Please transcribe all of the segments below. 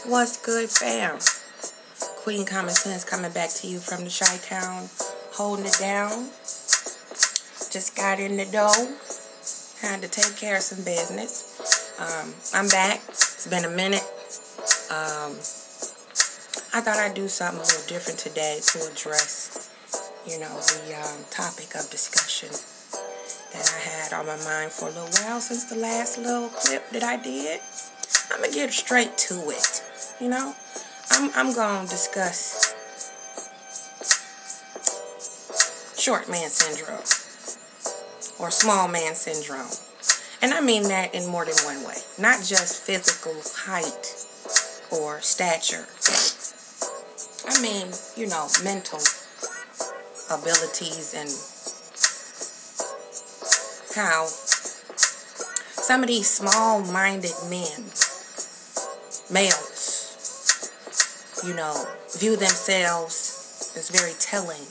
What's good, fam? Queen Common Sense coming back to you from the Chi-Town, holding it down. Just got in the dough. Had to take care of some business. I'm back. It's been a minute. I thought I'd do something a little different today to address, the topic of discussion that I had on my mind for a little while since the last little clip that I did. I'm going to get straight to it, I'm going to discuss short man syndrome or small man syndrome. And I mean that in more than one way. Not just physical height or stature. I mean, mental abilities and how some of these small-minded men, males, view themselves as very telling,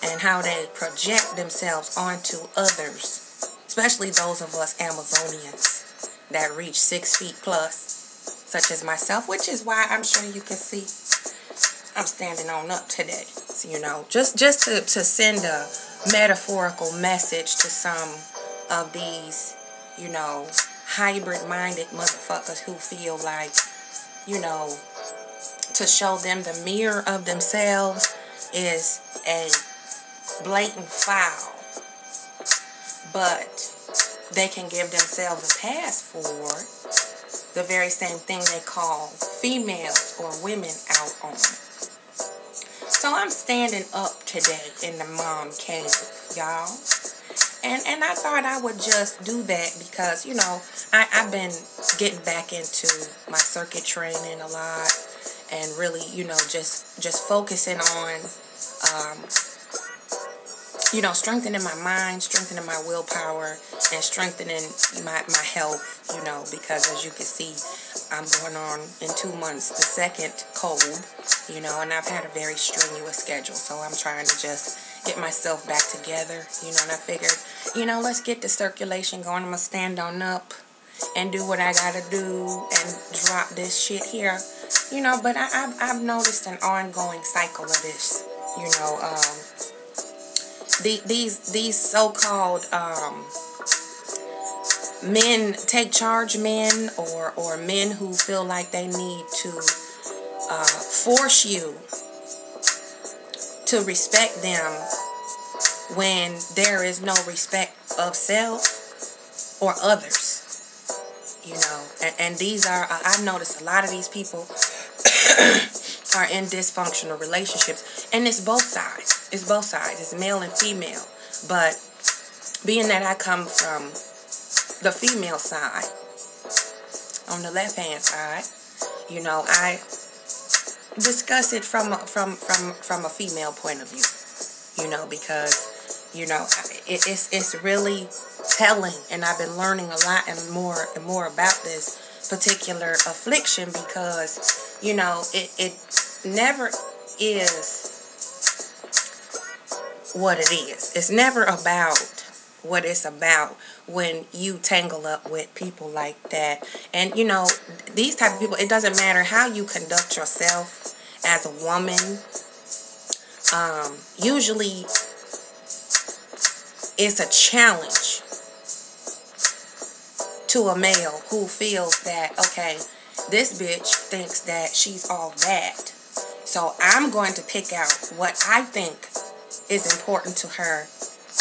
and how they project themselves onto others, especially those of us Amazonians that reach 6 feet plus, such as myself, which is why I'm sure you can see I'm standing on up today. So, just to send a metaphorical message to some of these, hybrid-minded motherfuckers who feel like, to show them the mirror of themselves is a blatant foul, but they can give themselves a pass for the very same thing they call females or women out on. So I'm standing up today in the mom cave, y'all. And I thought I would just do that because, I've been getting back into my circuit training a lot and really, just focusing on, strengthening my mind, strengthening my willpower, and strengthening my health, because as you can see, I'm going on in 2 months the second cold, and I've had a very strenuous schedule, so I'm trying to just get myself back together, and I figured, let's get the circulation going. I'm going to stand on up and do what I got to do and drop this shit here, but I've noticed an ongoing cycle of this, these so-called men, take charge men, or men who feel like they need to force you to respect them when there is no respect of self or others, and these are, I've noticed a lot of these people are in dysfunctional relationships, and it's both sides. It's male and female, but being that I come from the female side, on the left-hand side, I discuss it from a female point of view, because, it's really telling, and I've been learning a lot and more about this particular affliction because, it never is what it is. It's never about what it's about when you tangle up with people like that. And, these type of people, it doesn't matter how you conduct yourself as a woman. Usually, it's a challenge to a male who feels that, okay, this bitch thinks that she's all that. So I'm going to pick out what I think is important to her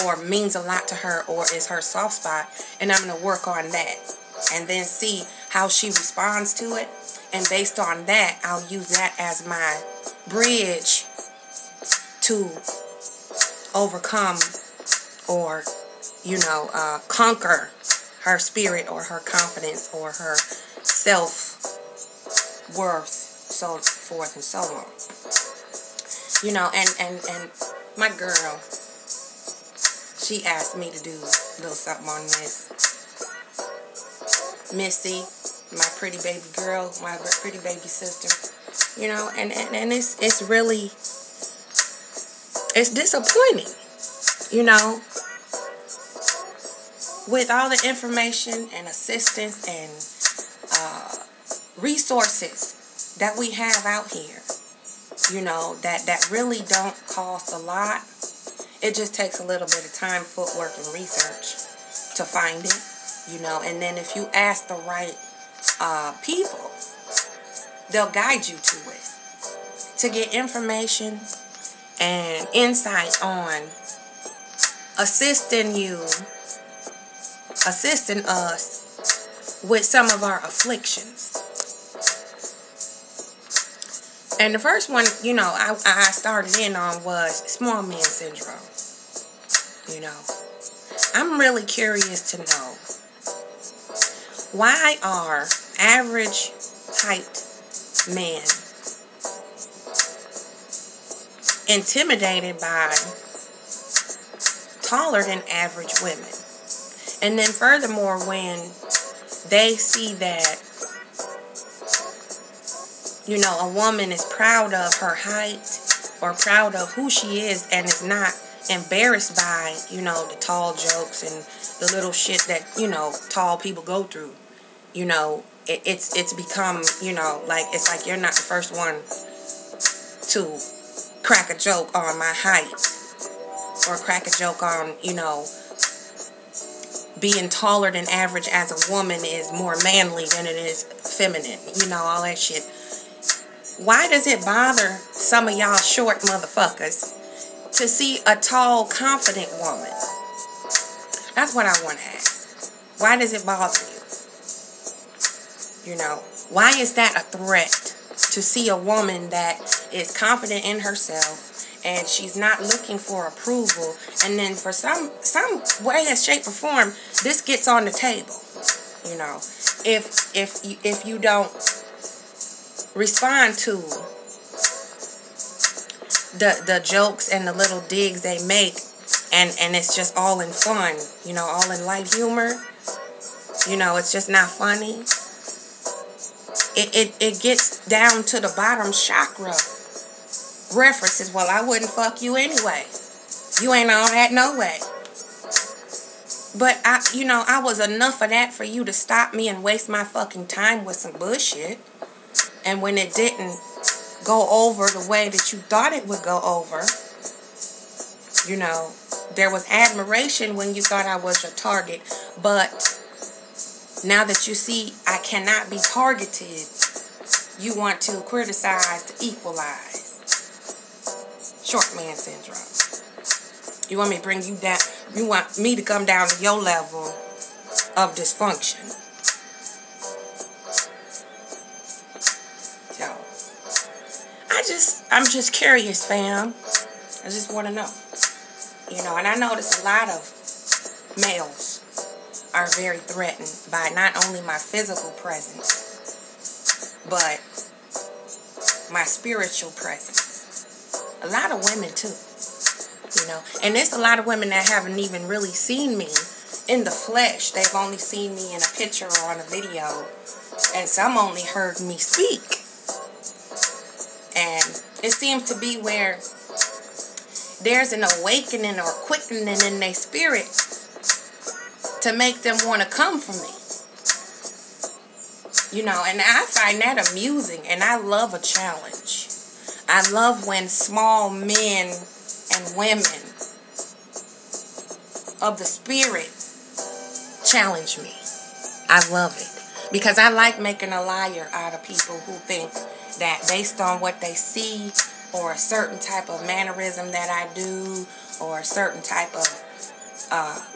or means a lot to her or is her soft spot, and I'm going to work on that and then see how she responds to it, and based on that, I'll use that as my bridge to overcome or, conquer her spirit or her confidence or her self-worth, so forth and so on. And my girl, she asked me to do a little something on this. Missy, my pretty baby girl, my pretty baby sister, and it's really, it's disappointing, with all the information and assistance and resources that we have out here, that really don't cost a lot. It just takes a little bit of time, footwork, and research to find it, and then if you ask the right people, they'll guide you to it to get information and insight on assisting us with some of our afflictions. And the first one, I started in on was small man syndrome. I'm really curious to know, why are average height men intimidated by taller than average women? And then furthermore, when they see that, a woman is proud of her height or proud of who she is and is not embarrassed by, the tall jokes and the little shit that, tall people go through, it's become, it's like you're not the first one to crack a joke on my height or crack a joke on, being taller than average as a woman is more manly than it is feminine, all that shit. Why does it bother some of y'all short motherfuckers to see a tall, confident woman? That's what I want to ask. Why does it bother you? Why is that a threat to see a woman that is confident in herself and she's not looking for approval, and then for some way, shape, or form, this gets on the table? If you don't respond to the jokes and the little digs they make, and it's just all in fun, all in light humor, it's just not funny. It gets down to the bottom chakra references. Well, I wouldn't fuck you anyway. You ain't all that no way. But I was enough of that for you to stop me and waste my fucking time with some bullshit. And when it didn't go over the way that you thought it would go over, there was admiration when you thought I was your target. But now that you see I cannot be targeted, you want to criticize to equalize. Short man syndrome. You want me to bring you down. You want me to come down to your level of dysfunction. So, I'm just curious, fam. I just want to know. And I notice a lot of males are very threatened by not only my physical presence, but my spiritual presence. A lot of women too, and there's a lot of women that haven't even really seen me in the flesh. They've only seen me in a picture or on a video, and some only heard me speak. And it seems to be where there's an awakening or quickening in their spirit to make them want to come for me. And I find that amusing, and I love a challenge. I love when small men and women of the spirit challenge me. I love it. Because I like making a liar out of people who think that based on what they see, or a certain type of mannerism that I do, or a certain type of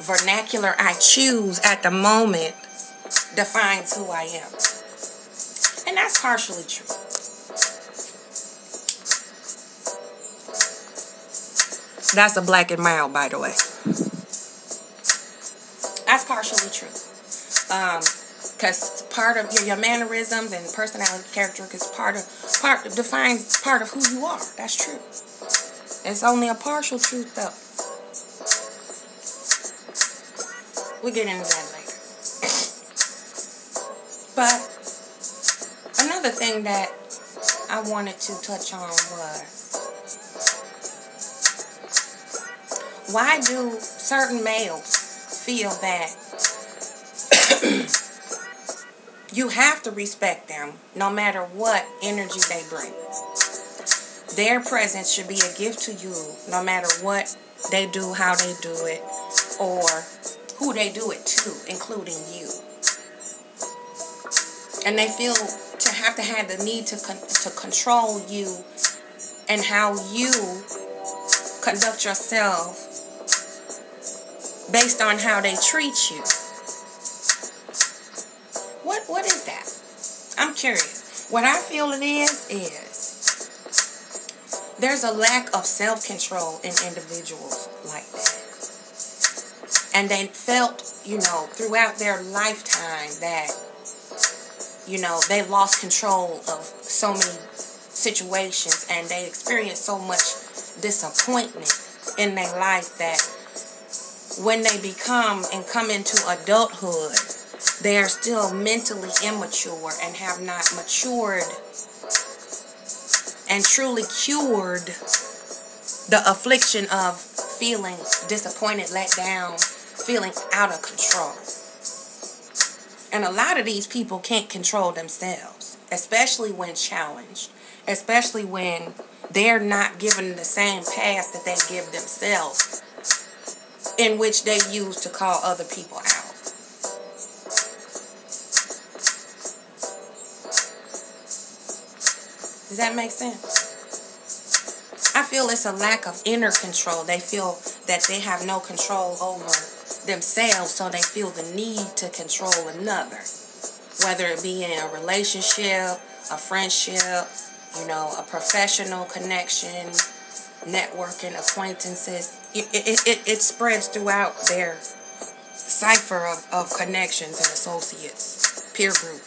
vernacular I choose at the moment, defines who I am. And that's partially true. That's a black and mild, by the way. That's partially true. Because part of your mannerisms and personality character defines part of who you are. That's true. It's only a partial truth, though. We'll get into that later. But another thing that I wanted to touch on was, why do certain males feel that You have to respect them no matter what energy they bring. Their presence should be a gift to you no matter what they do, how they do it, or who they do it to, including you. And they feel to have the need to control you and how you conduct yourself based on how they treat you. What is that? I'm curious. What I feel it is there's a lack of self-control in individuals like that. And they felt, throughout their lifetime that, they lost control of so many situations and they experienced so much disappointment in their life that when they come into adulthood, they are still mentally immature and have not matured and truly cured the affliction of feeling disappointed, let down, feeling out of control. And a lot of these people can't control themselves, especially when challenged, especially when they're not given the same path that they give themselves, in which they use to call other people out. Does that make sense? I feel it's a lack of inner control. They feel that they have no control over themselves, so they feel the need to control another. Whether it be in a relationship, a friendship, a professional connection, networking, acquaintances. It spreads throughout their cipher of connections and associates, peer group.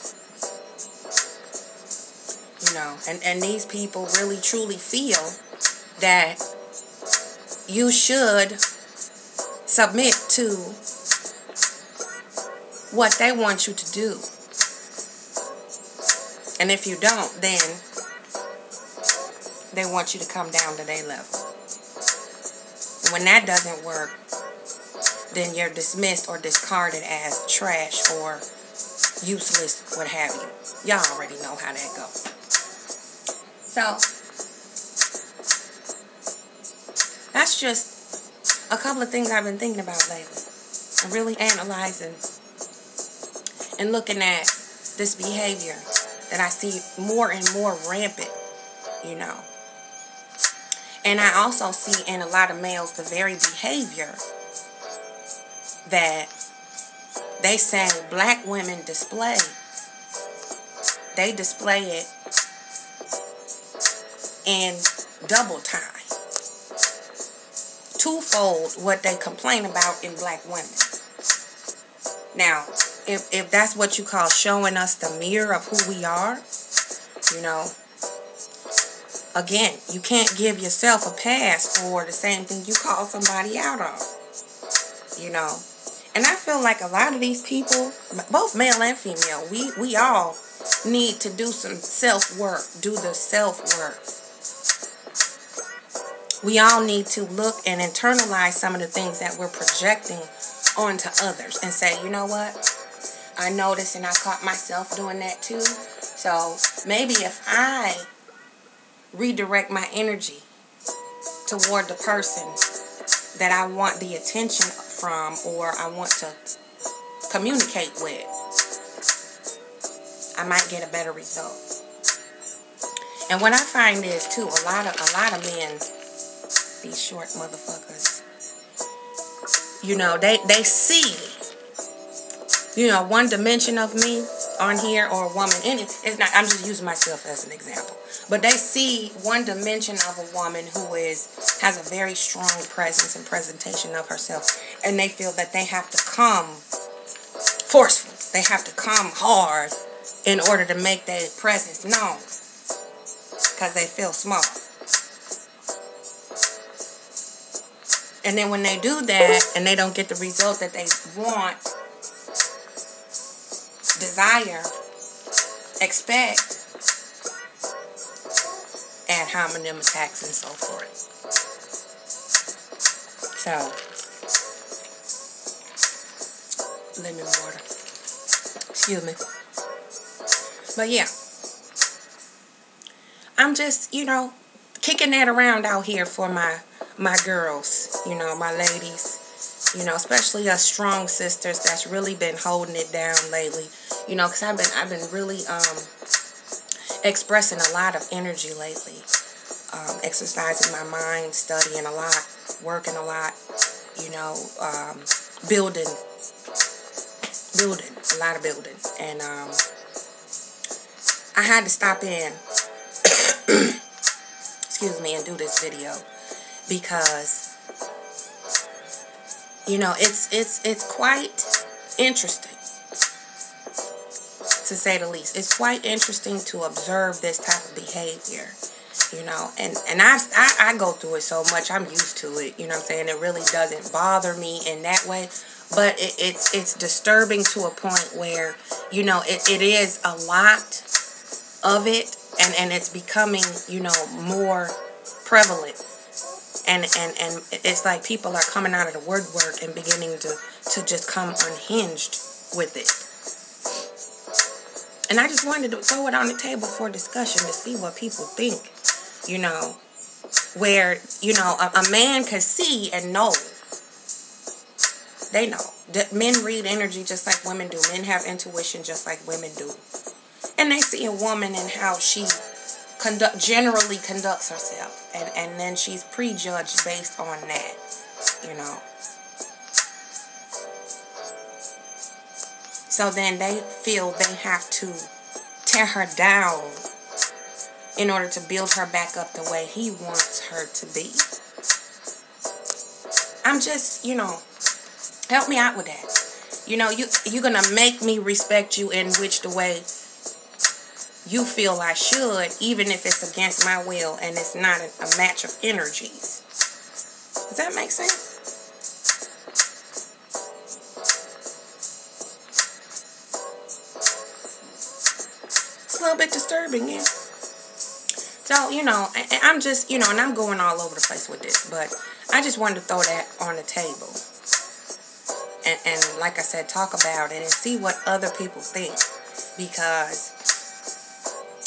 And these people really truly feel that you should submit to what they want you to do. And if you don't, then they want you to come down to their level. And when that doesn't work, then you're dismissed or discarded as trash or useless, what have you. Y'all already know how that goes. So, that's just a couple of things I've been thinking about lately. I'm really analyzing and looking at this behavior that I see more and more rampant, And I also see in a lot of males the very behavior that they say black women display. They display it in double time. Twofold what they complain about in black women. Now, if that's what you call showing us the mirror of who we are, again, you can't give yourself a pass for the same thing you call somebody out on. And I feel like a lot of these people, both male and female, we all need to do some self-work, do the self-work. We all need to look and internalize some of the things that we're projecting onto others and say, you know what? I noticed and I caught myself doing that too. So maybe if I redirect my energy toward the person that I want the attention from or I want to communicate with, I might get a better result. And what I find is too, a lot of men, these short motherfuckers, they see, one dimension of me on here or a woman. And it's not, I'm just using myself as an example. But they see one dimension of a woman who has a very strong presence and presentation of herself. And they feel that they have to come forceful. They have to come hard in order to make their presence known. Because they feel small. And then when they do that and they don't get the result that they want, desire, expect, ad hominem attacks and so forth. So, lemon water. Excuse me. But yeah, I'm just, kicking that around out here for my girls, my ladies, especially us strong sisters that's really been holding it down lately, because I've been really expressing a lot of energy lately, exercising my mind, studying a lot, working a lot, building, a lot of building, and I had to stop in, excuse me, and do this video because it's quite interesting, to say the least. It's quite interesting to observe this type of behavior, and I go through it so much, I'm used to it, what I'm saying? It really doesn't bother me in that way, but it's disturbing to a point where, it is a lot of it, and it's becoming, more prevalent. And it's like people are coming out of the woodwork and beginning to just come unhinged with it. And I just wanted to throw it on the table for discussion to see what people think, where, a man could see and know. They know that men read energy just like women do. Men have intuition just like women do. And they see a woman and how she generally conducts herself, and then she's prejudged based on that, so then they feel they have to tear her down in order to build her back up the way he wants her to be. I'm just, help me out with that. You're gonna make me respect you in which the way you feel I should, even if it's against my will and it's not a match of energies. Does that make sense? It's a little bit disturbing, yeah. So, I'm just, and I'm going all over the place with this, but I just wanted to throw that on the table. And like I said, talk about it and see what other people think. Because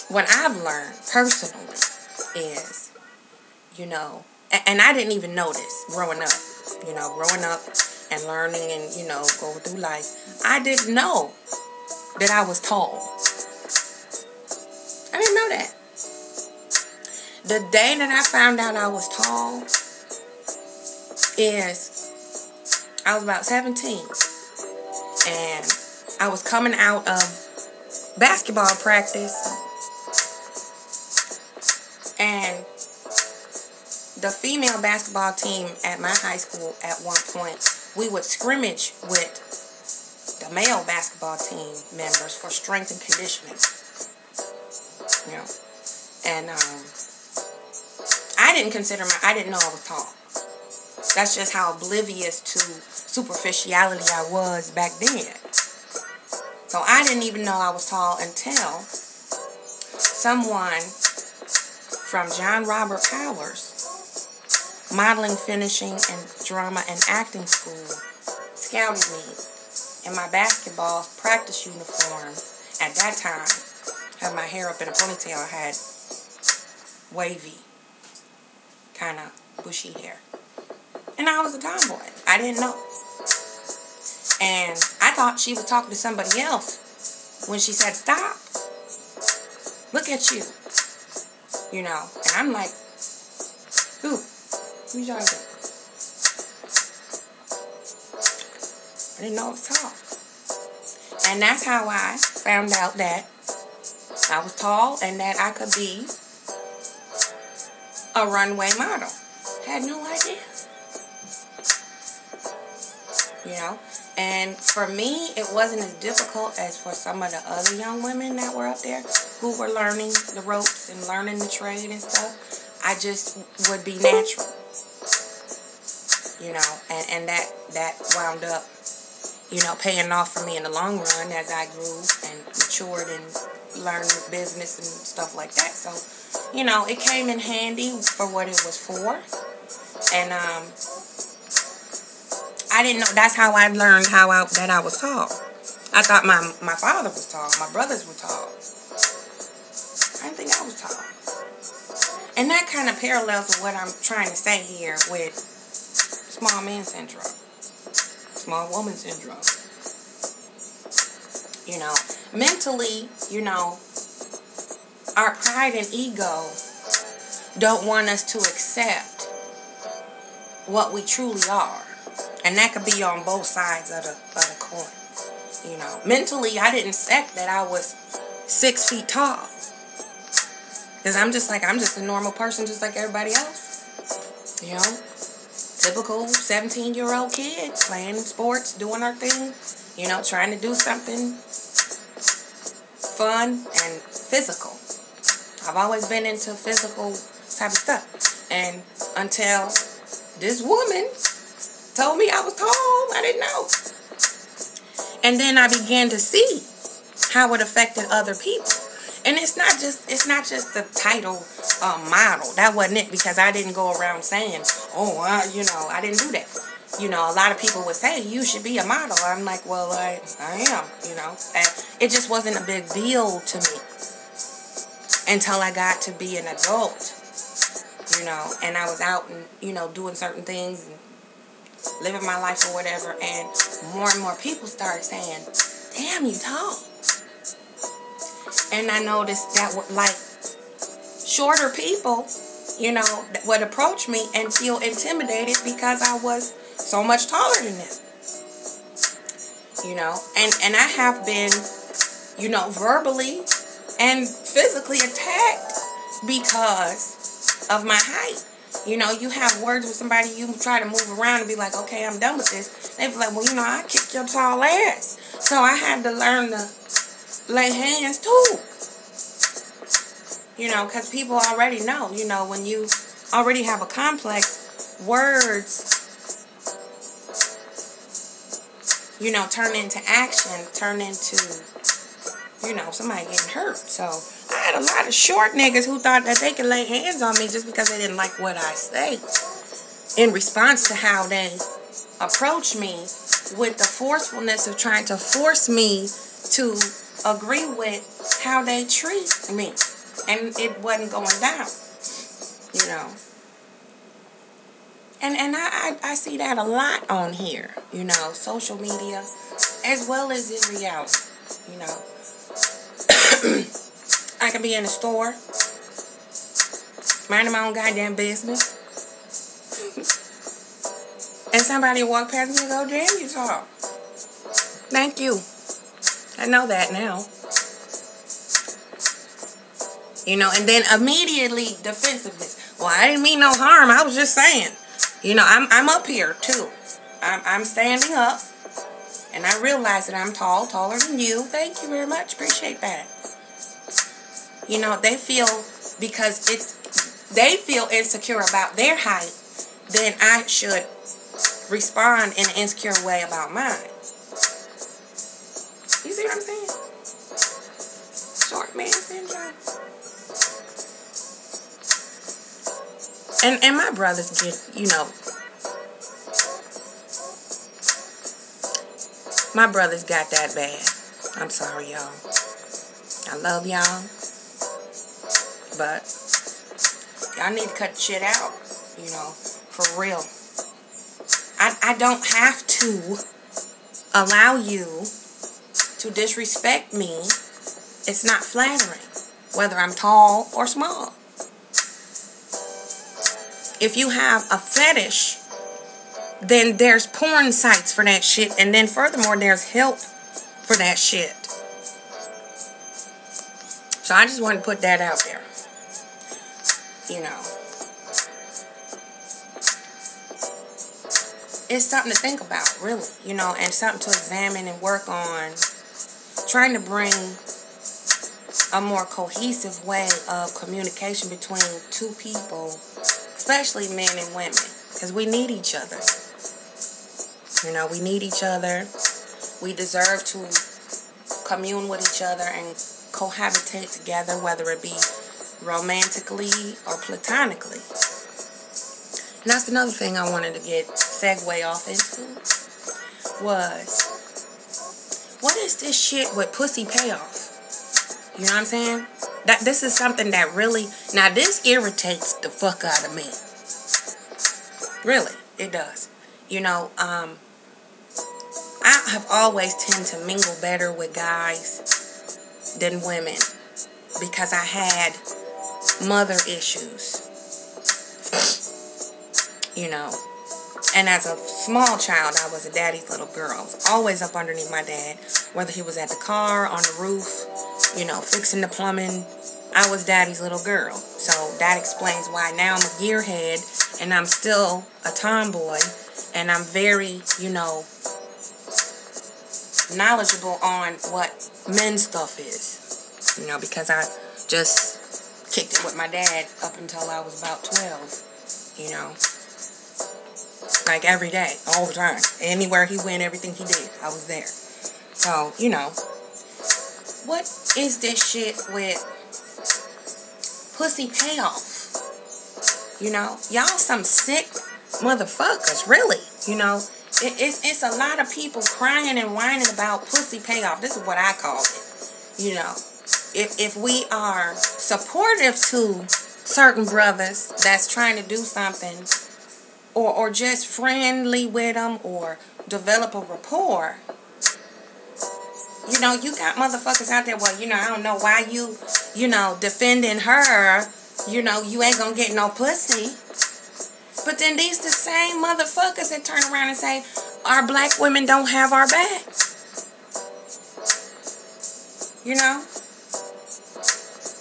what I've learned personally is, and I didn't even know this growing up and learning and, going through life. I didn't know that I was tall. I didn't know that. The day that I found out I was tall is I was about 17. And I was coming out of basketball practice. And the female basketball team at my high school at one point, we would scrimmage with the male basketball team members for strength and conditioning. And I didn't know I was tall. That's just how oblivious to superficiality I was back then. So I didn't even know I was tall until someone from John Robert Powers, modeling, finishing, and drama and acting school, scouted me in my basketball practice uniform. At that time, had my hair up in a ponytail. I had wavy, kind of bushy hair. And I was a tomboy. I didn't know. And I thought she was talking to somebody else when she said, "Stop. Look at you." And I'm like, who? Who you talking to? I didn't know it was tall. And that's how I found out that I was tall and that I could be a runway model. Had no idea. And for me, it wasn't as difficult as for some of the other young women that were up there who were learning the ropes and learning the trade and stuff. I just would be natural, and that wound up, paying off for me in the long run as I grew and matured and learned the business and stuff like that. So, it came in handy for what it was for. And, I didn't know. That's how I learned that I was tall. I thought my father was tall. My brothers were tall. I didn't think I was tall. And that kind of parallels with what I'm trying to say here with small man syndrome, small woman syndrome. You know, mentally, you know, our pride and ego don't want us to accept what we truly are. And that could be on both sides of the coin. You know, mentally, I didn't accept that I was 6 feet tall. Because I'm just a normal person just like everybody else. You know, typical 17-year-old kid playing sports, doing our thing. You know, trying to do something fun and physical. I've always been into physical type of stuff. And until this woman told me I was tall, I didn't know. And then I began to see how it affected other people. And it's not just the title model. That wasn't it, because I didn't go around saying, you know, I didn't do that. You know, a lot of people would say, you should be a model. I'm like, well, I am, you know. And it just wasn't a big deal to me until I got to be an adult, you know, and I was out and, you know, doing certain things and living my life or whatever, and more people started saying, damn, you tall. And I noticed that, like, shorter people, you know, would approach me and feel intimidated because I was so much taller than them. You know, and I have been, you know, verbally and physically attacked because of my height. You know, you have words with somebody, you try to move around and be like, okay, I'm done with this. They be like, well, you know, I kick your tall ass. So I had to learn to lay hands too. You know, because people already know, you know, when you already have a complex, words, you know, turn into action, turn into, you know, somebody getting hurt. So I had a lot of short niggas who thought that they could lay hands on me just because they didn't like what I say, in response to how they approach me with the forcefulness of trying to force me to agree with how they treat me. And it wasn't going down, you know. And I see that a lot on here, you know, social media, as well as in reality, you know. I can be in a store, minding my own goddamn business, and somebody walk past me and go, damn, you tall. Thank you. I know that now. You know, and then immediately defensiveness. Well, I didn't mean no harm. I was just saying. You know, I'm up here too. I'm standing up, and I realize that I'm tall, taller than you. Thank you very much. Appreciate that. You know, they feel, because they feel insecure about their height, then I should respond in an insecure way about mine. You see what I'm saying? Short man syndrome. And my brothers get, you know, my brothers got that bad. I'm sorry, y'all. I love y'all. But y'all need to cut the shit out, you know, for real. I don't have to allow you to disrespect me. It's not flattering, whether I'm tall or small. If you have a fetish, then there's porn sites for that shit. And then furthermore, there's help for that shit. So I just wanted to put that out there. You know. It's something to think about, really. You know, and something to examine and work on. Trying to bring a more cohesive way of communication between two people, especially men and women, because we need each other. You know, we need each other. We deserve to commune with each other and cohabitate together, whether it be romantically or platonically. And that's another thing I wanted to segue off into, was what is this shit with pussy payoff? You know what I'm saying? This is something that really, now this irritates the fuck out of me. Really, it does. You know, I have always tend to mingle better with guys than women because I had mother issues. You know, and as a small child, I was a daddy's little girl. I was always up underneath my dad, whether he was at the car, on the roof, you know, fixing the plumbing. I was daddy's little girl. So that explains why now I'm a gearhead and I'm still a tomboy and I'm very, you know, knowledgeable on what men's stuff is. You know, because I just kicked it with my dad up until I was about 12, you know. Like every day, all the time. Anywhere he went, everything he did, I was there. So, you know, what is this shit with pussy payoff? You know, y'all some sick motherfuckers, really. You know, it's a lot of people crying and whining about pussy payoff. This is what I call it. You know, if we are supportive to certain brothers that's trying to do something, or just friendly with them, or develop a rapport. You know, you got motherfuckers out there, well, you know, I don't know why you know, defending her. You know, you ain't gonna get no pussy. But then these the same motherfuckers that turn around and say, our black women don't have our back. You know?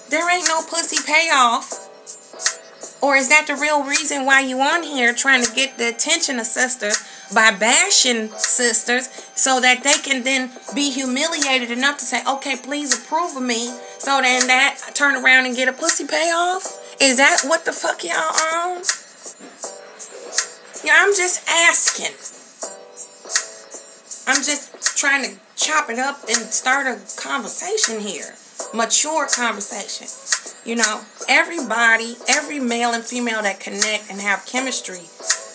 There ain't no pussy payoff. Or is that the real reason why you on here trying to get the attention of sisters by bashing sisters so that they can then be humiliated enough to say, okay, please approve of me, so then that turn around and get a pussy payoff? Is that what the fuck y'all on? Yeah, I'm just asking. I'm just trying to chop it up and start a conversation here. Mature conversation. You know, everybody, every male and female that connect and have chemistry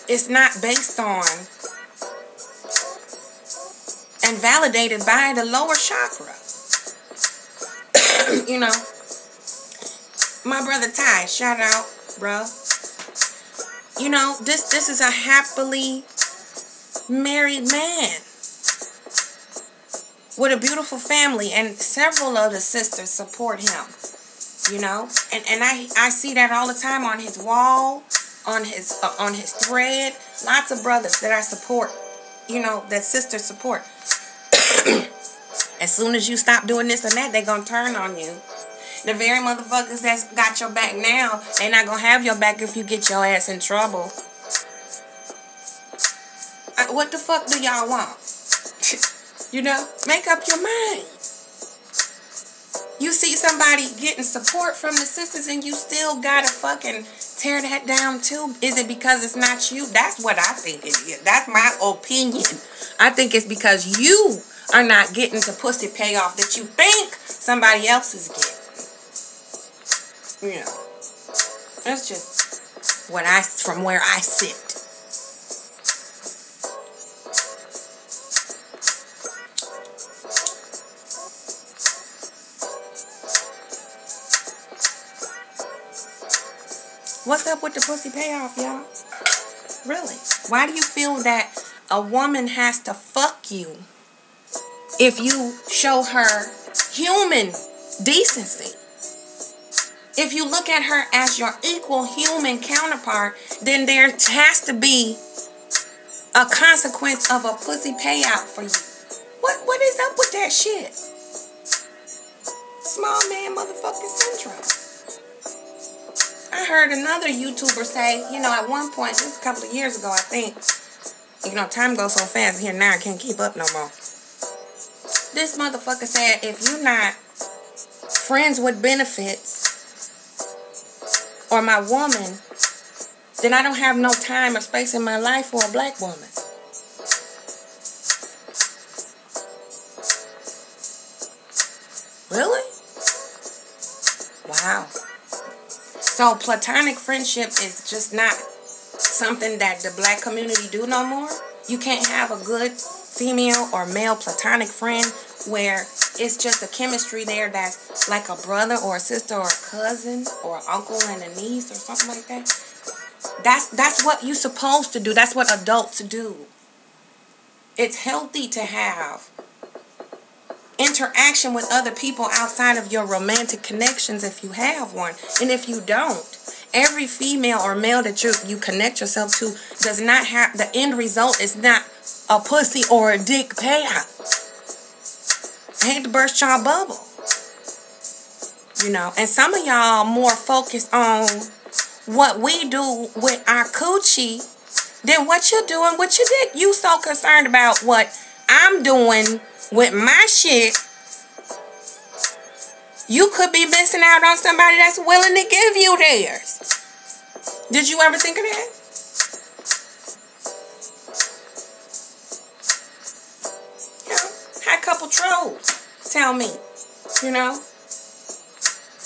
is not based on and validated by the lower chakra. You know, my brother Ty, shout out, bro. You know, this is a happily married man with a beautiful family, and several of the sisters support him. You know, and I see that all the time on his wall, on his thread. Lots of brothers that I support, you know, that sisters support. As soon as you stop doing this and that, they're gonna turn on you. The very motherfuckers that's got your back now, they not gonna have your back if you get your ass in trouble. What the fuck do y'all want? You know, make up your mind. You see somebody getting support from the sisters and you still gotta fucking tear that down too. Is it because it's not you? That's what I think it is. That's my opinion. I think it's because you are not getting the pussy payoff that you think somebody else is getting. You know, that's just what from where I sit. What's up with the pussy payoff, y'all? Really? Why do you feel that a woman has to fuck you if you show her human decency? If you look at her as your equal human counterpart, then there has to be a consequence of a pussy payout for you. What is up with that shit? Small man motherfucking syndrome. I heard another YouTuber say, you know, at one point, just a couple of years ago, I think, you know, time goes so fast here now, I can't keep up no more. This motherfucker said, if you're not friends with benefits or my woman, then I don't have no time or space in my life for a black woman. Really? Wow. So platonic friendship is just not something that the black community do no more? You can't have a good female or male platonic friend where it's just a chemistry there that's like a brother or a sister or a cousin or an uncle and a niece or something like that. That's what you're supposed to do. That's what adults do. It's healthy to have interaction with other people outside of your romantic connections if you have one. And if you don't, every female or male that you connect yourself to does not have, the end result is not a pussy or a dick payoff. I hate to burst y'all bubble. You know, and some of y'all more focused on what we do with our coochie than what you're doing with your dick. You so concerned about what I'm doing with my shit. You could be missing out on somebody that's willing to give you theirs. Did you ever think of that? You know, had a couple trolls tell me, you know,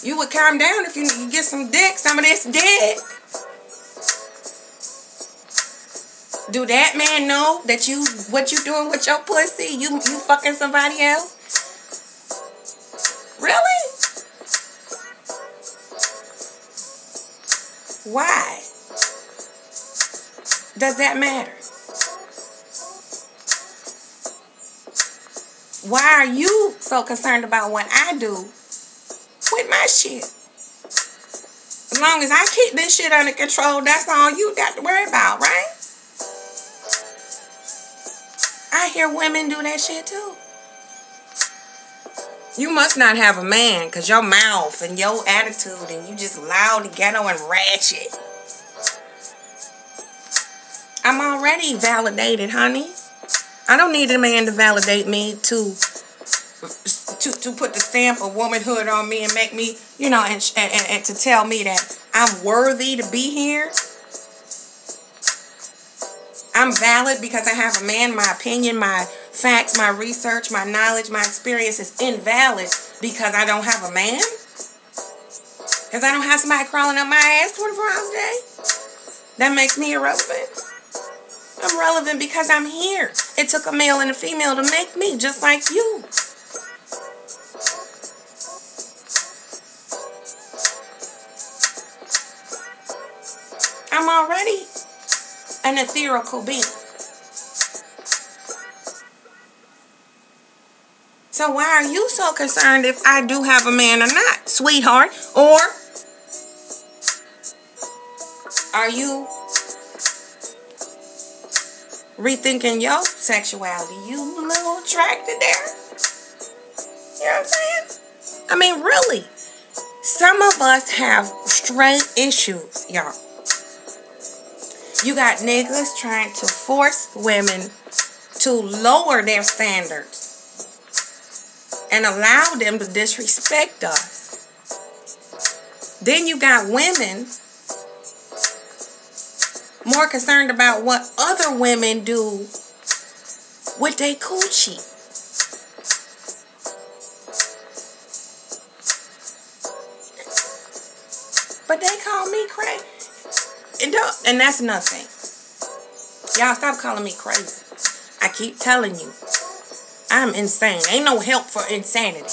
you would calm down if you get some dick, some of this dick. Do that man know that what you doing with your pussy? You fucking somebody else? Really? Why does that matter? Why are you so concerned about what I do with my shit? As long as I keep this shit under control, that's all you got to worry about, right? I hear women do that shit too. You must not have a man because your mouth and your attitude and you just loud and ghetto and ratchet. I'm already validated, honey. I don't need a man to validate me to put the stamp of womanhood on me and make me, you know, and to tell me that I'm worthy to be here. I'm valid because I have a man. My opinion, my facts, my research, my knowledge, my experience is invalid because I don't have a man? Because I don't have somebody crawling up my ass 24 hours a day? That makes me irrelevant? I'm relevant because I'm here. It took a male and a female to make me, just like you. I'm already an ethereal being. So why are you so concerned if I do have a man or not, sweetheart? Or are you rethinking your sexuality? You a little attracted there? You know what I'm saying? I mean, really. Some of us have straight issues, y'all. You got niggas trying to force women to lower their standards and allow them to disrespect us. Then you got women more concerned about what other women do with their coochie. But they call me crazy. And that's nothing. Y'all stop calling me crazy. I keep telling you, I'm insane. Ain't no help for insanity.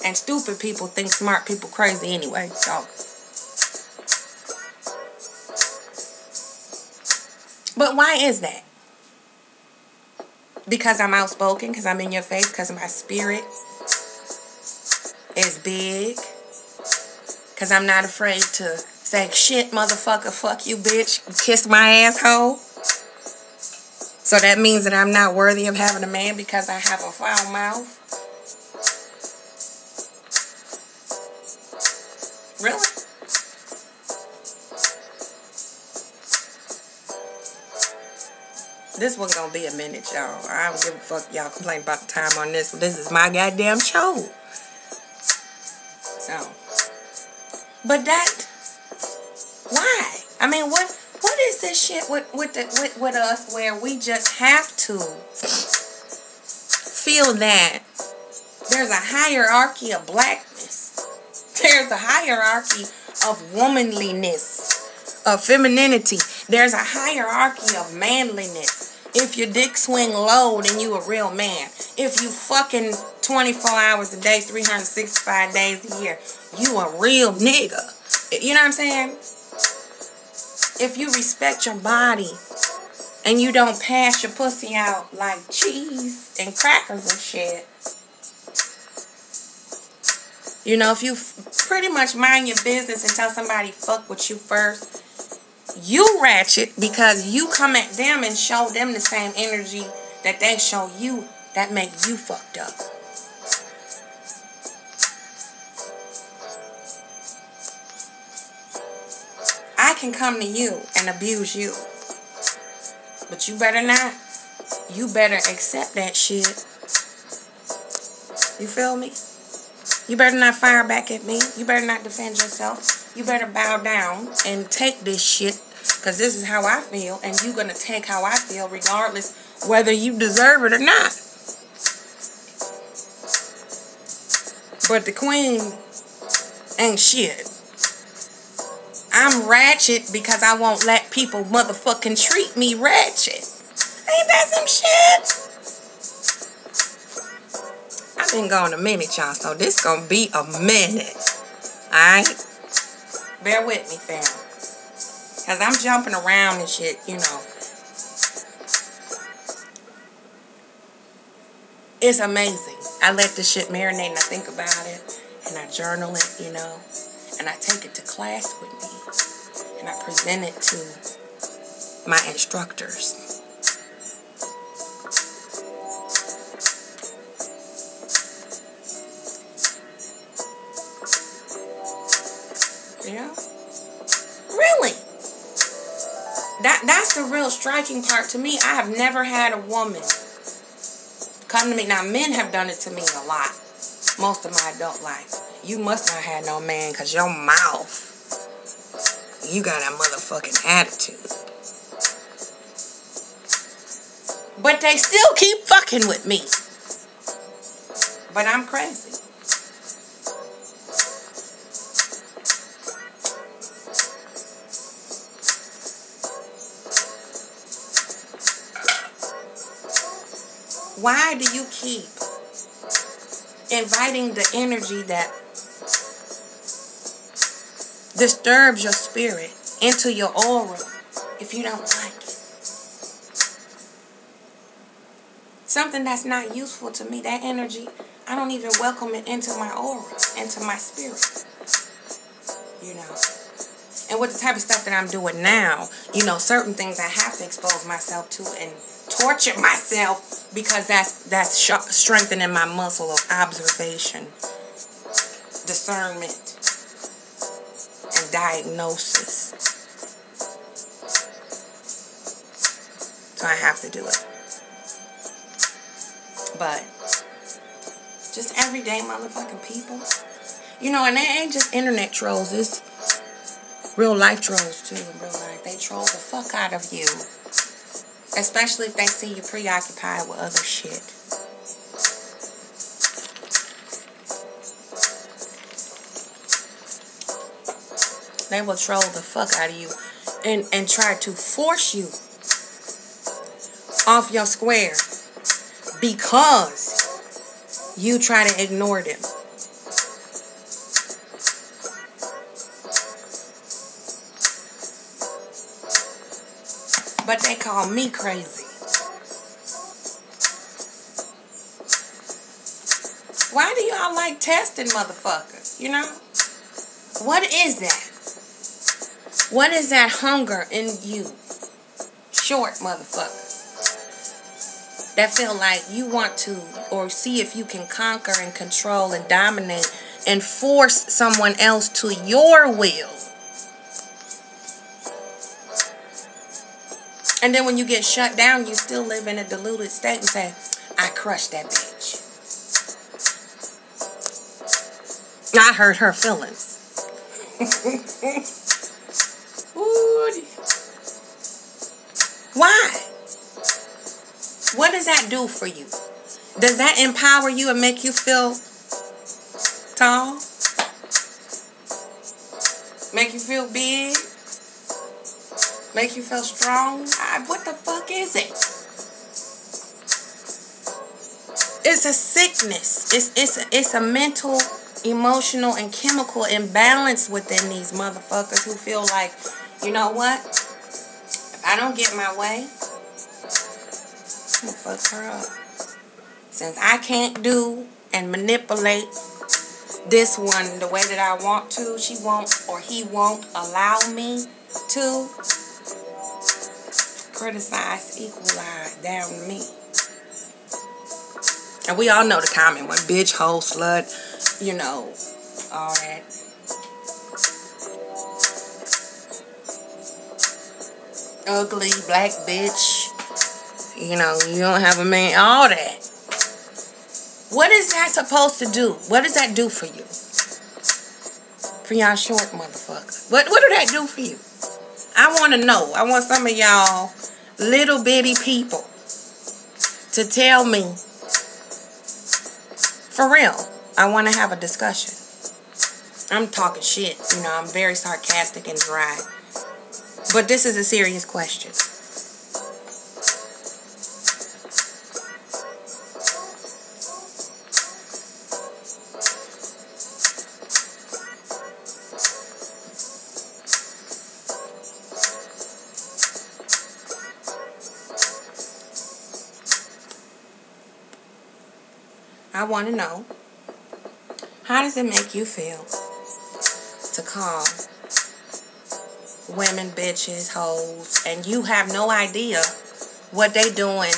And stupid people think smart people crazy anyway. So. But why is that? Because I'm outspoken? Because I'm in your face? Because my spirit is big? Because I'm not afraid to say, shit, motherfucker, fuck you, bitch, kiss my asshole? So that means that I'm not worthy of having a man because I have a foul mouth? Really? This one's gonna be a minute, y'all. I don't give a fuck y'all complain about the time on this. This is my goddamn show. So, but that, why? I mean, what is this shit with us where we just have to feel that there's a hierarchy of blackness. There's a hierarchy of womanliness, of femininity. There's a hierarchy of manliness. If your dick swing low, then you a real man. If you fucking 24 hours a day, 365 days a year, you a real nigga. You know what I'm saying? If you respect your body and you don't pass your pussy out like cheese and crackers and shit. You know, if you pretty much mind your business and tell somebody fuck with you first, you ratchet because you come at them and show them the same energy that they show you that make you fucked up. I can come to you and abuse you, but you better not. You better accept that shit. You feel me? You better not fire back at me. You better not defend yourself. You better bow down and take this shit, because this is how I feel, and you're going to take how I feel regardless whether you deserve it or not. But the queen ain't shit. I'm ratchet because I won't let people motherfucking treat me ratchet. Ain't that some shit? I've been gone a minute, y'all, so this gonna be a minute. Alright? Bear with me, fam. Because I'm jumping around and shit, you know. It's amazing. I let this shit marinate and I think about it. And I journal it, you know. And I take it to class with me. And I present it to my instructors. Yeah. Really. That's the real striking part to me. I have never had a woman come to me. Now, men have done it to me a lot. Most of my adult life. You must not have no man because your mouth, you got that motherfucking attitude. But they still keep fucking with me. But I'm crazy. Why do you keep inviting the energy that disturbs your spirit into your aura if you don't like it? Something that's not useful to me, that energy, I don't even welcome it into my aura, into my spirit. You know? And with the type of stuff that I'm doing now, you know, certain things I have to expose myself to and torture myself because that's strengthening my muscle of observation, discernment, and diagnosis. So I have to do it. But just everyday motherfucking people. You know, and they ain't just internet trolls. It's real life trolls too in real life. They troll the fuck out of you. Especially if they see you preoccupied with other shit. They will troll the fuck out of you and try to force you off your square because you try to ignore them. But they call me crazy. Why do y'all like testing motherfuckers, you know? What is that? What is that hunger in you? Short motherfuckers. That feel like you want to, or see if you can conquer and control and dominate and force someone else to your will. And then when you get shut down, you still live in a deluded state and say, I crushed that bitch. I hurt her feelings. Ooh. Why? What does that do for you? Does that empower you and make you feel tall? Make you feel big? Make you feel strong? What the fuck is it? It's a sickness. It's a mental, emotional, and chemical imbalance within these motherfuckers who feel like, you know what? If I don't get my way, I'm gonna fuck her up. Since I can't do and manipulate this one the way that I want to, she won't or he won't allow me to criticize, equalize down to me. And we all know the common one: bitch, hoe, slut, you know, all that. Ugly, black bitch, you know, you don't have a man, all that. What is that supposed to do? What does that do for you? For y'all short motherfuckers. What do that do for you? I want to know. I want some of y'all little bitty people to tell me. For real. I want to have a discussion. I'm talking shit. You know, I'm very sarcastic and dry. But this is a serious question. I want to know, how does it make you feel to call women bitches, hoes, and you have no idea what they doing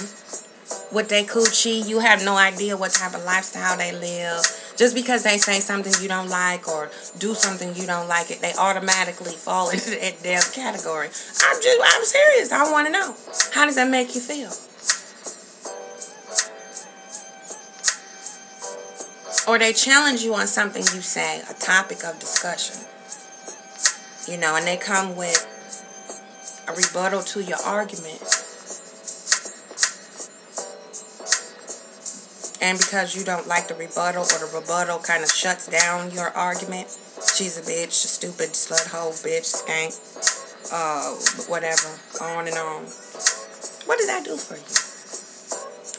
with they coochie? You have no idea what type of lifestyle they live. Just because they say something you don't like or do something you don't like, they automatically fall into that damn category. I'm serious. I want to know, how does that make you feel? Or they challenge you on something you say, a topic of discussion. You know, and they come with a rebuttal to your argument. And because you don't like the rebuttal, or the rebuttal kind of shuts down your argument, she's a bitch, a stupid slut hoe, bitch, skank, whatever, on and on. What does that do for you?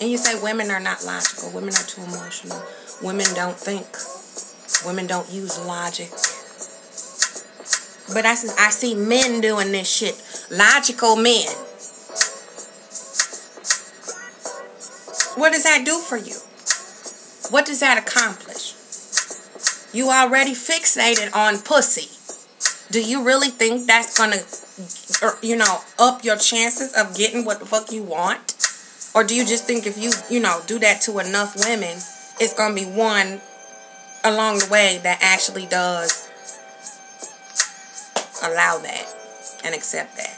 And you say women are not logical, women are too emotional, women don't think, women don't use logic. But I see men doing this shit. Logical men. What does that do for you? What does that accomplish? You already fixated on pussy. Do you really think that's gonna, you know, up your chances of getting what the fuck you want? Or do you just think if you know, do that to enough women, it's gonna be one along the way that actually does allow that and accept that?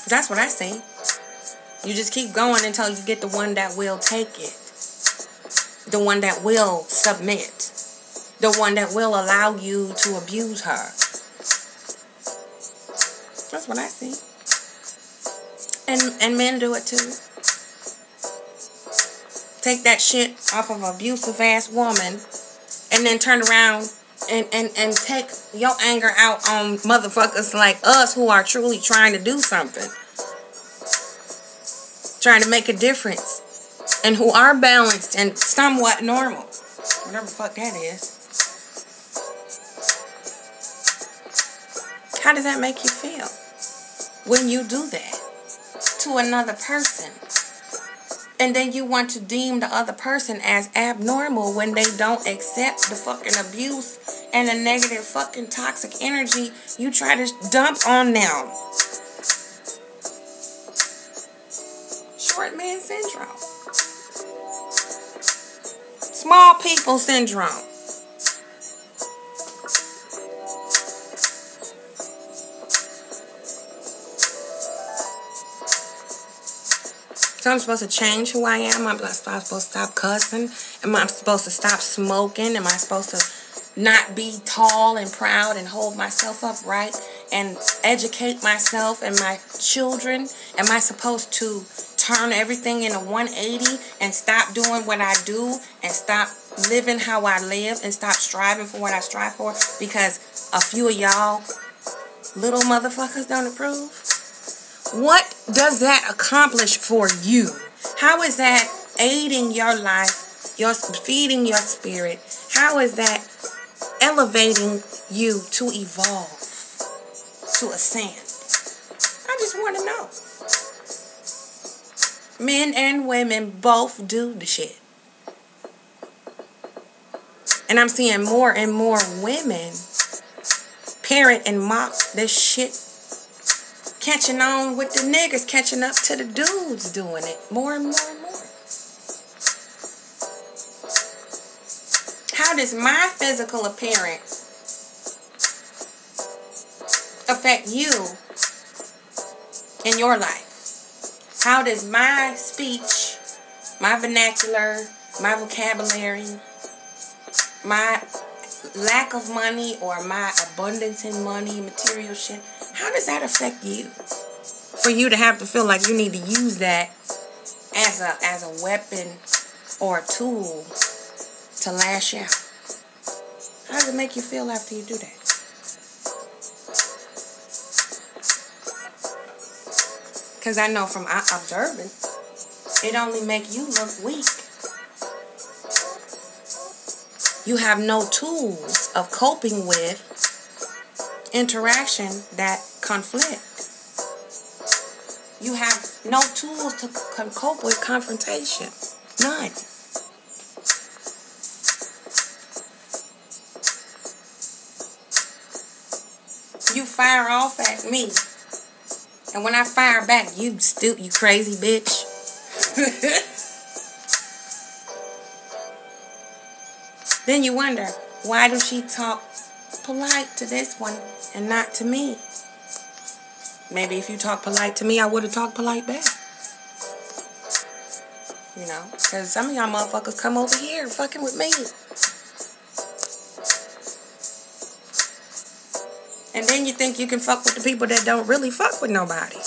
That's what I see. You just keep going until you get the one that will take it. The one that will submit. The one that will allow you to abuse her. That's what I see. And men do it too. Take that shit off of an abusive ass woman and then turn around and take your anger out on motherfuckers like us who are truly trying to do something. Trying to make a difference. And who are balanced and somewhat normal. Whatever the fuck that is. How does that make you feel when you do that to another person? And then you want to deem the other person as abnormal when they don't accept the fucking abuse and the negative fucking toxic energy you try to dump on them. Short man syndrome. Small people syndrome. So I'm supposed to change who I am? Am I supposed to stop cussing? Am I supposed to stop smoking? Am I supposed to not be tall and proud and hold myself up right and educate myself and my children? Am I supposed to turn everything into 180 and stop doing what I do and stop living how I live and stop striving for what I strive for because a few of y'all little motherfuckers don't approve? What does that accomplish for you? How is that aiding your life, feeding your spirit? How is that elevating you to evolve, to ascend? I just want to know. Men and women both do the shit. And I'm seeing more and more women parrot and mock this shit, catching on with the niggas, catching up to the dudes doing it more and more and more. How does my physical appearance affect you in your life? How does my speech, my vernacular, my vocabulary, my lack of money or my abundance in money, material shit, how does that affect you? For you to have to feel like you need to use that as a weapon or a tool to lash out. How does it make you feel after you do that? Because I know from observing, it only make you look weak. You have no tools of coping with interaction that conflict. You have no tools to cope with confrontation. None. You fire off at me, and when I fire back, you crazy bitch. Then you wonder, why does she talk polite to this one and not to me? Maybe if you talk polite to me, I would have talked polite back. You know, because some of y'all motherfuckers come over here fucking with me. And then you think you can fuck with the people that don't really fuck with nobody.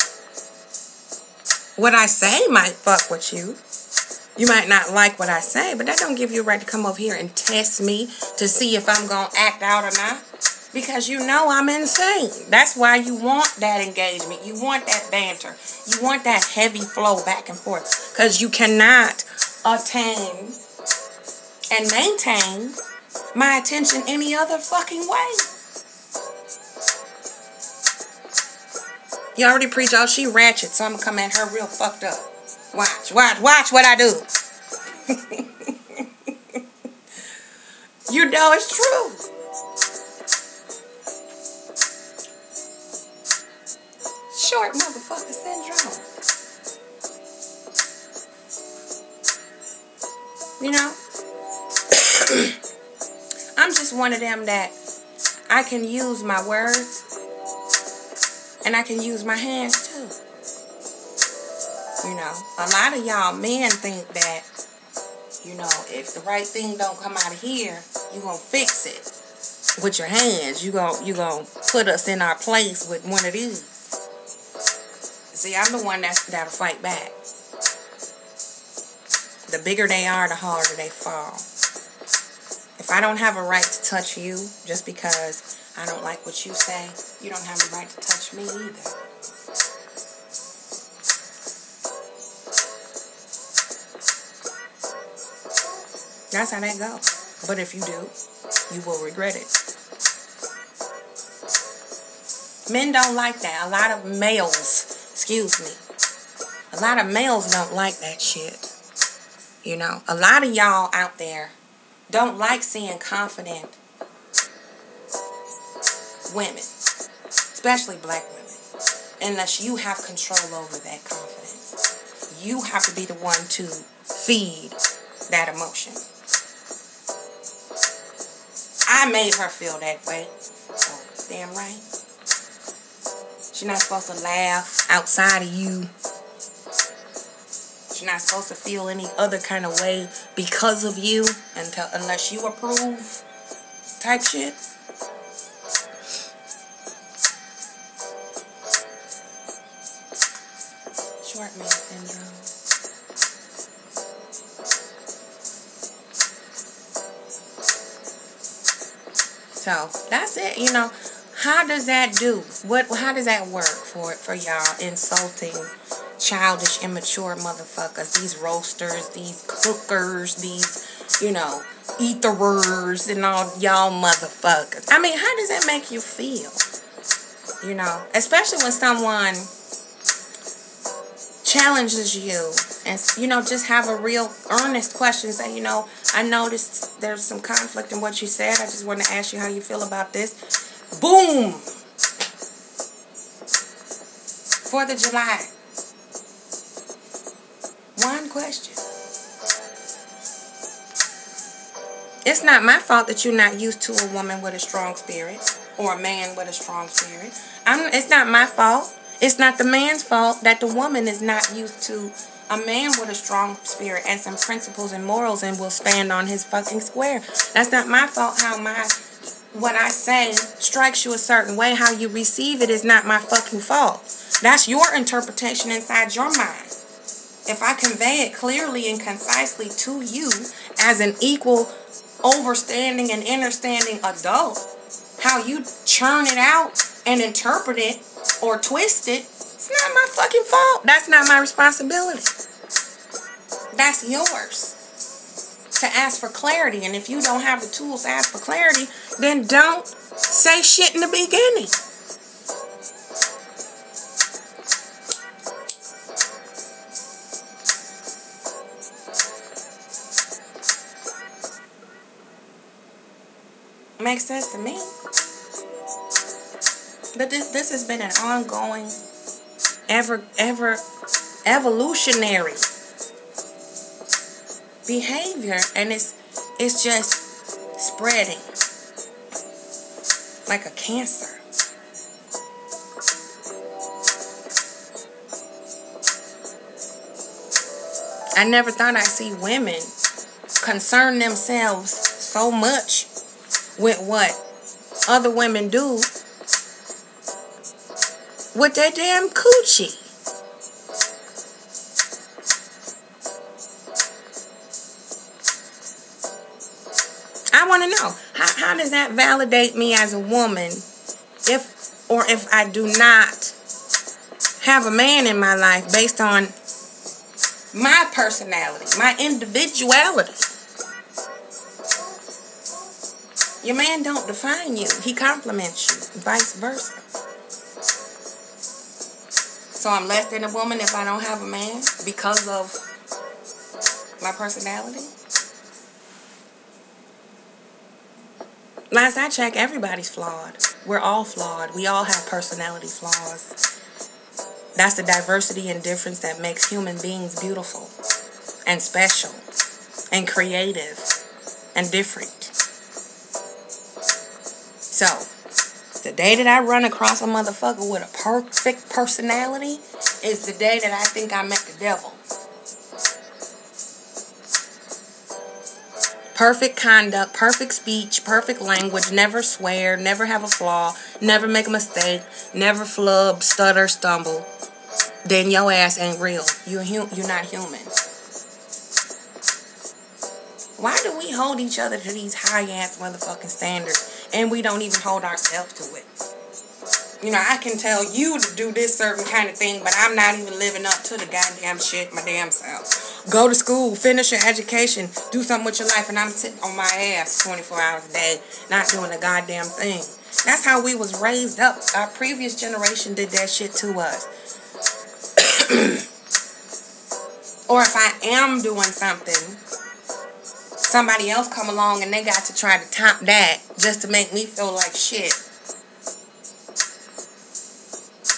What I say might fuck with you. You might not like what I say, but that don't give you a right to come over here and test me to see if I'm going to act out or not. Because you know I'm insane. That's why you want that engagement. You want that banter. You want that heavy flow back and forth. Because you cannot attain and maintain my attention any other fucking way. You already preach, oh, she ratchet, so I'm going to come at her real fucked up. Watch what I do. You know it's true. Short motherfucker syndrome. You know? I'm just one of them that I can use my words and I can use my hands too. You know, a lot of y'all men think that, you know, if the right thing don't come out of here, you gonna fix it with your hands. You gonna put us in our place with one of these. See, I'm the one that'll fight back. The bigger they are, the harder they fall. If I don't have a right to touch you just because I don't like what you say, you don't have the right to touch me either. That's how that goes. But if you do, you will regret it. Men don't like that. A lot of males, a lot of males don't like that shit. You know, a lot of y'all out there don't like seeing confident women, especially black women, unless you have control over that confidence. You have to be the one to feed that emotion. I made her feel that way. So, damn right. She's not supposed to laugh outside of you. She's not supposed to feel any other kind of way because of you unless you approve type shit. Short man syndrome. So, that's it, you know. How does that do? How does that work for y'all insulting childish, immature motherfuckers? These roasters, these cookers, these, eaterers and all y'all motherfuckers. I mean, how does that make you feel? Especially when someone challenges you and, just have a real earnest question. Say, I noticed there's some conflict in what you said. I just want to ask you how you feel about this. Boom! 4th of July. One question. It's not my fault that you're not used to a woman with a strong spirit or a man with a strong spirit. It's not my fault. It's not the man's fault that the woman is not used to a man with a strong spirit and some principles and morals and will stand on his fucking square. That's not my fault how what I say strikes you a certain way. How you receive it is not my fucking fault. That's your interpretation inside your mind. If I convey it clearly and concisely to you as an equal, overstanding and understanding adult, how you churn it out and interpret it or twist it, it's not my fucking fault. That's not my responsibility. That's yours to ask for clarity. And if you don't have the tools to ask for clarity, then don't say shit in the beginning. Makes sense to me. But this has been an ongoing, ever evolutionary behavior, and it's just spreading like a cancer. I never thought I'd see women concern themselves so much with what other women do with their damn coochie. I want to know, how does that validate me as a woman if I do not have a man in my life based on my personality, my individuality? Your man don't define you. He compliments you, vice versa. So I'm less than a woman if I don't have a man because of my personality? Last I checked, everybody's flawed. We're all flawed. We all have personality flaws. That's the diversity and difference that makes human beings beautiful and special and creative and different. So, the day that I run across a motherfucker with a perfect personality is the day that I think I met the devil. Perfect conduct, perfect speech, perfect language, never swear, never have a flaw, never make a mistake, never flub, stutter, stumble. Then your ass ain't real. You're not human. Why do we hold each other to these high-ass motherfucking standards and we don't even hold ourselves to it? I can tell you to do this certain kind of thing, but I'm not even living up to the goddamn shit my damn self. Go to school, finish your education, do something with your life, and I'm sitting on my ass 24 hours a day, not doing a goddamn thing. That's how we was raised up. Our previous generation did that shit to us. Or if I am doing something, somebody else come along and they got to try to top that just to make me feel like shit.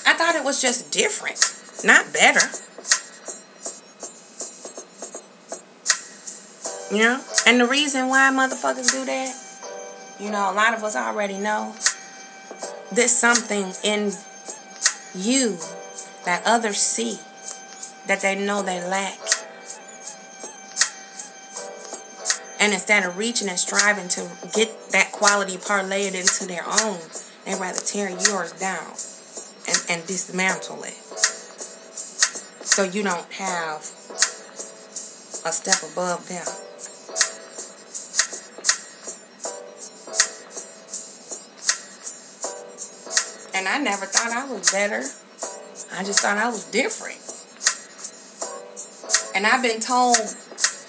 I thought it was just different, not better. And the reason why motherfuckers do that, a lot of us already know. There's something in you that others see that they know they lack. And instead of reaching and striving to get that quality parlayed into their own, they'd rather tear yours down and dismantle it. So you don't have a step above them. And I never thought I was better. I just thought I was different. And I've been told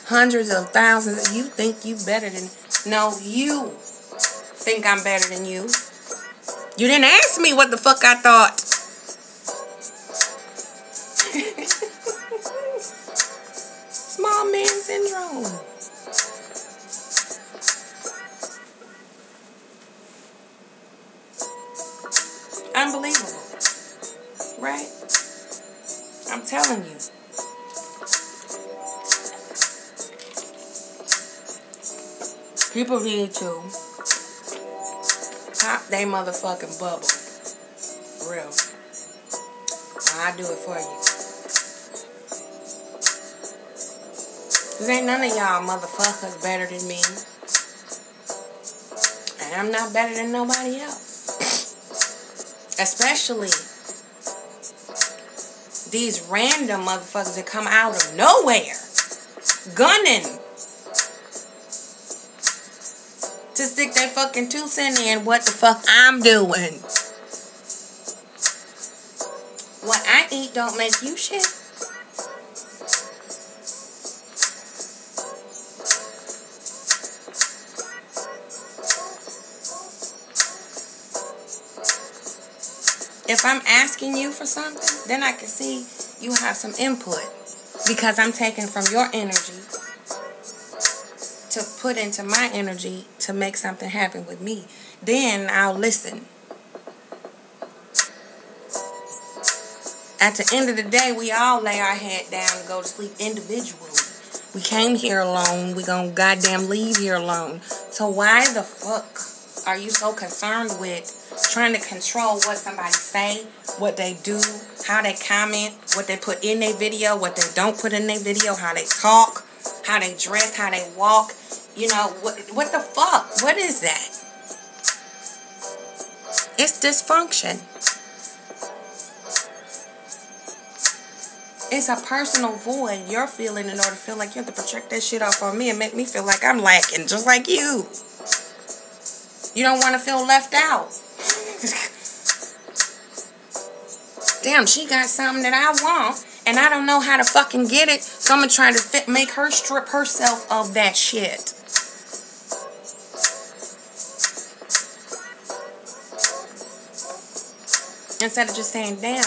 hundreds of thousands, you think you better than... No, you think I'm better than you. You didn't ask me what the fuck I thought. Small man syndrome. Unbelievable. Right? I'm telling you. People need to pop they motherfucking bubble. For real. I'll do it for you. Cause ain't none of y'all motherfuckers better than me. And I'm not better than nobody else. Especially these random motherfuckers that come out of nowhere. Gunning. To stick their fucking 2 cents in what the fuck I'm doing. What I eat don't make you shit. If I'm asking you for something, then I can see you have some input. Because I'm taking from your energy to put into my energy to make something happen with me. Then I'll listen. At the end of the day, we all lay our head down and go to sleep individually. We came here alone. We gonna goddamn leave here alone. So why the fuck are you so concerned with trying to control what somebody say, what they do, how they comment, what they put in their video, what they don't put in their video, how they talk, how they dress, how they walk? You know, what the fuck? What is that? It's dysfunction. It's a personal void you're feeling in order to feel like you have to project that shit off on me and make me feel like I'm lacking, just like you. You don't want to feel left out. Damn, she got something that I want, and I don't know how to fucking get it, so I'm going to try to make her strip herself of that shit. Instead of just saying, damn,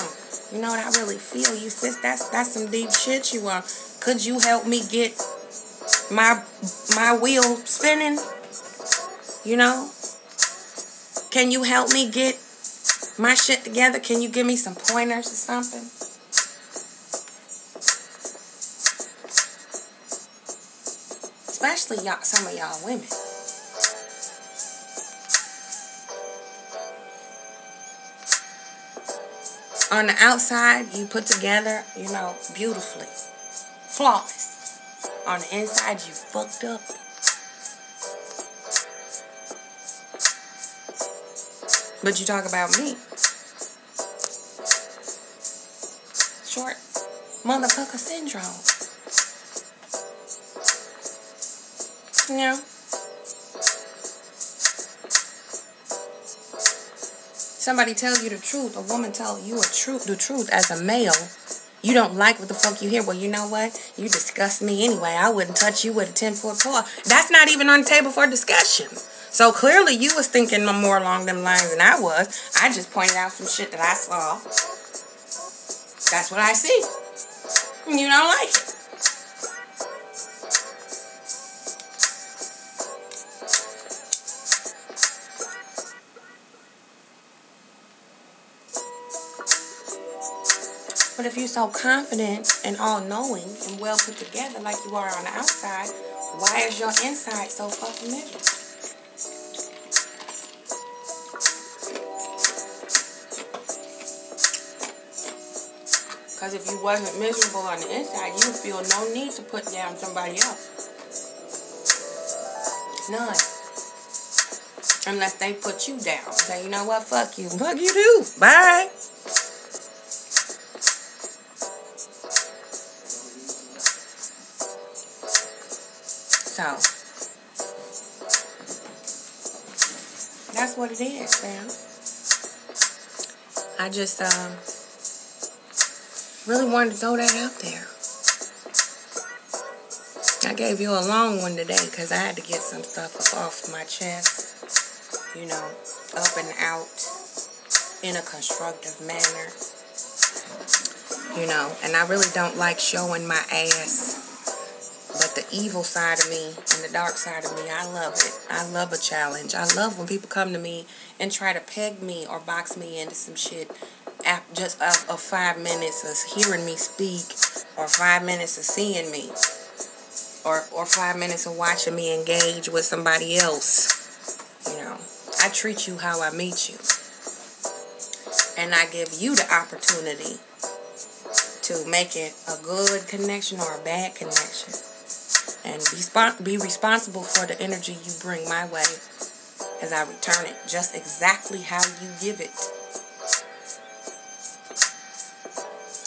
you know what I really feel, you sis, that's some deep shit you are. Could you help me get my wheel spinning? You know? Can you help me get my shit together? Can you give me some pointers or something? Especially y'all, some of y'all women. On the outside, you put together, you know, beautifully. Flawless. On the inside, you fucked up. But you talk about me. Short motherfucker syndrome. You know? Somebody tells you the truth, a woman tells you the truth as a male, you don't like what the fuck you hear. Well, you know what? You disgust me anyway. I wouldn't touch you with a 10-foot pole. That's not even on the table for discussion. So clearly you was thinking more along them lines than I was. I just pointed out some shit that I saw. That's what I see. You don't like it. But if you're so confident and all-knowing and well put together like you are on the outside, why is your inside so fucking miserable? Because if you wasn't miserable on the inside, you would feel no need to put down somebody else. None. Unless they put you down. Say, you know what? Fuck you. Fuck you too. Bye. So, that's what it is, fam. I just really wanted to throw that out there. I gave you a long one today because I had to get some stuff off my chest, you know, up and out in a constructive manner, you know, and I really don't like showing my ass, but the evil side of me and the dark side of me, I love it. I love a challenge. I love when people come to me and try to peg me or box me into some shit just of 5 minutes of hearing me speak, or 5 minutes of seeing me, or 5 minutes of watching me engage with somebody else. You know, I treat you how I meet you, and I give you the opportunity to make it a good connection or a bad connection, and be responsible for the energy you bring my way as I return it just exactly how you give it.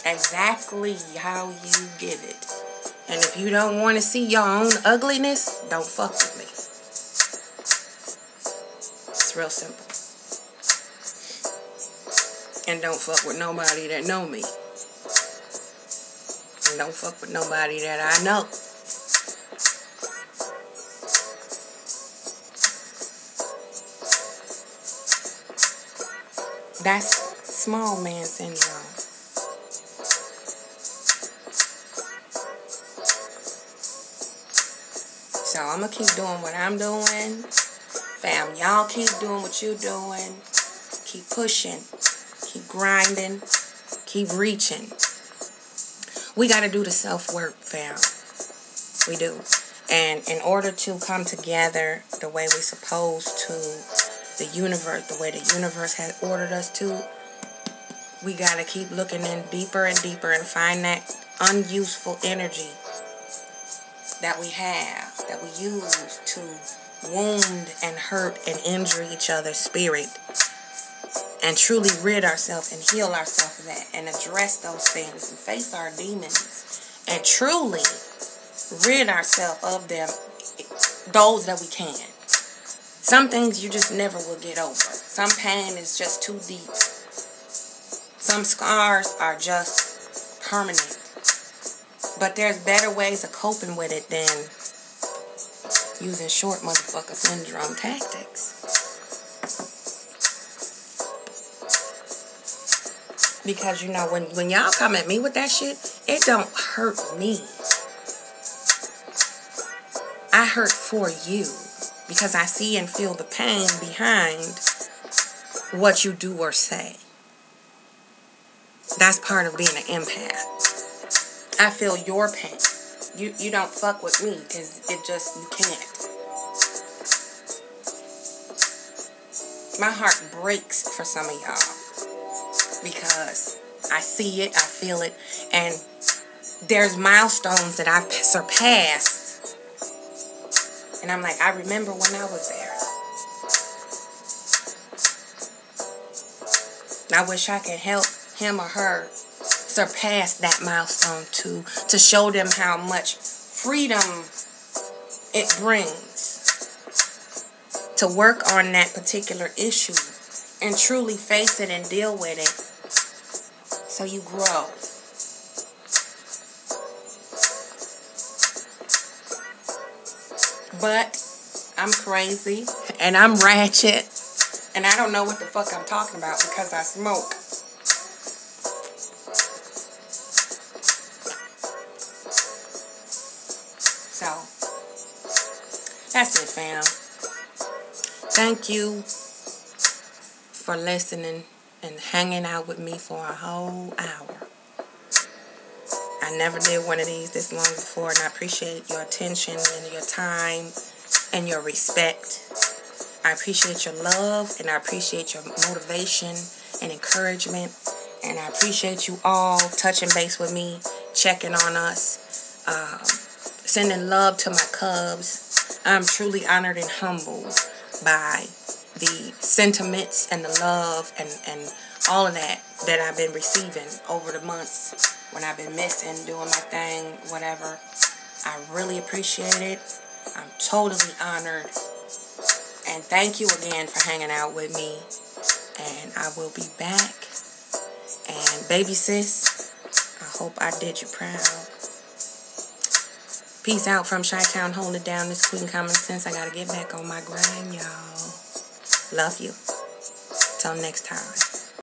Exactly how you give it. And if you don't want to see your own ugliness, don't fuck with me. It's real simple. And don't fuck with nobody that know me. And don't fuck with nobody that I know. That's small man syndrome. So I'm going to keep doing what I'm doing. Fam, y'all keep doing what you're doing. Keep pushing. Keep grinding. Keep reaching. We got to do the self-work, fam. We do. And in order to come together the way we're supposed to, the universe, the way the universe has ordered us to, we got to keep looking in deeper and deeper and find that unuseful energy that we have, that we use to wound and hurt and injure each other's spirit, and truly rid ourselves and heal ourselves of that, and address those things and face our demons and truly rid ourselves of them, those that we can. Some things you just never will get over. Some pain is just too deep. Some scars are just permanent. But there's better ways of coping with it than using short motherfucker syndrome tactics. Because, you know, when y'all come at me with that shit, it don't hurt me. I hurt for you. Because I see and feel the pain behind what you do or say. That's part of being an empath. I feel your pain. You don't fuck with me because you can't. My heart breaks for some of y'all because I see it, I feel it, and there's milestones that I've surpassed, and I'm like, I remember when I was there. I wish I could help him or her surpass that milestone to show them how much freedom it brings to work on that particular issue and truly face it and deal with it so you grow. But I'm crazy and I'm ratchet and I don't know what the fuck I'm talking about because I smoke. So, that's it, fam. Thank you for listening and hanging out with me for a whole hour. I never did one of these this long before, and I appreciate your attention and your time and your respect. I appreciate your love, and I appreciate your motivation and encouragement, and I appreciate you all touching base with me, checking on us, sending love to my cubs. I'm truly honored and humbled by the sentiments and the love and all of that I've been receiving over the months when I've been missing, doing my thing, whatever. I really appreciate it. I'm totally honored. And thank you again for hanging out with me. And I will be back And baby sis, I hope I did you proud. Peace out from Chi-Town. Hold it down. This Queen Common Sense. I gotta get back on my grind, y'all. Love you. Till next time.